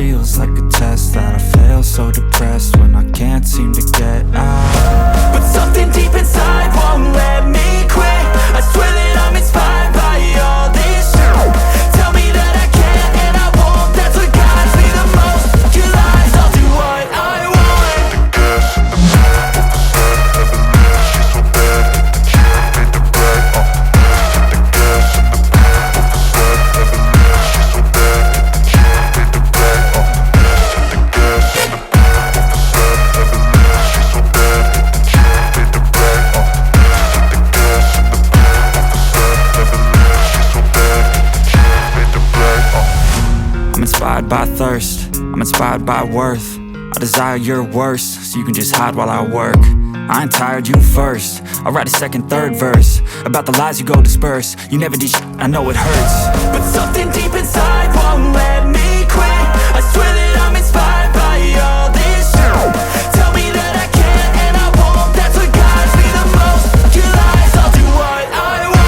feels like a test that I fail, so depressed when I can't seem to get out. But something deep inside won't let me quit. I swear that I'm inspired by all this shit. Tell me that I can't and I won't. That's what guides me the most. Your lies, I'll do what I want. I'm inspired by thirst, I'm inspired by worth. I desire your worst, so you can just hide while I work. I ain't tired, you first. I'll write a second, third verse about the lies you go disperse. You never did shit, I know it hurts. But something deep inside won't let me quit. I swear that I'm inspired by all this shit. Tell me that I can't and I won't. That's what guides me the most. Your lies, I'll do what I want.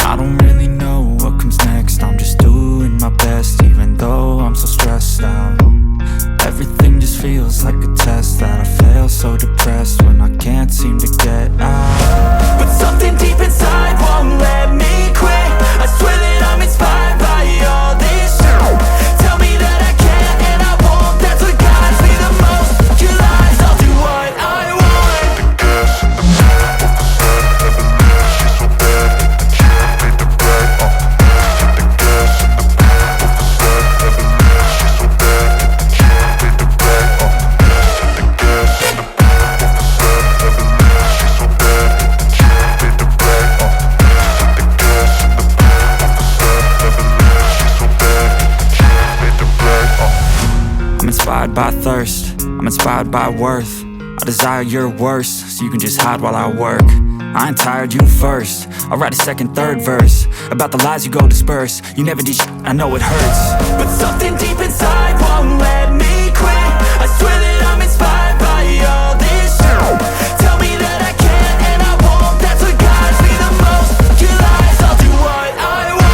I don't really know what comes next. I'm just doing my best, even though I'm so stressed out. Everything just feels like a test that I fail, so depressed when I can't seem to get out. But something deep inside won't let me quit. I swear that I'm inspired by all this shit. Tell me that I can't and I won't. That's what guides me the most. Your lies, I'll do what I want. I'm inspired by thirst, I'm inspired by worth. I desire your worst, so you can just hide while I work. I ain't tired, you first. I'll write a second, third verse about the lies you go disperse. You never did shit, I know it hurts. But something deep inside won't let me quit. I swear that I'm inspired by all this shit. Tell me that I can't and I won't. That's what guides me the most. Your lies, I'll do what I want.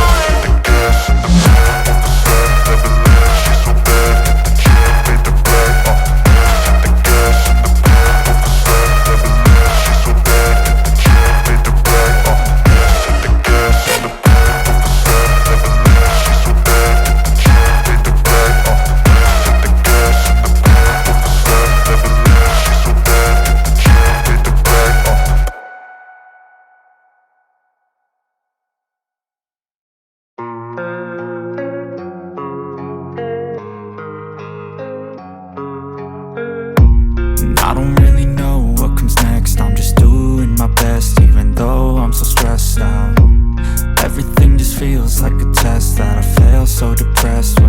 I don't really know what comes next. I'm just doing my best, even though I'm so stressed out. Everything just feels like a test that I fail, so depressed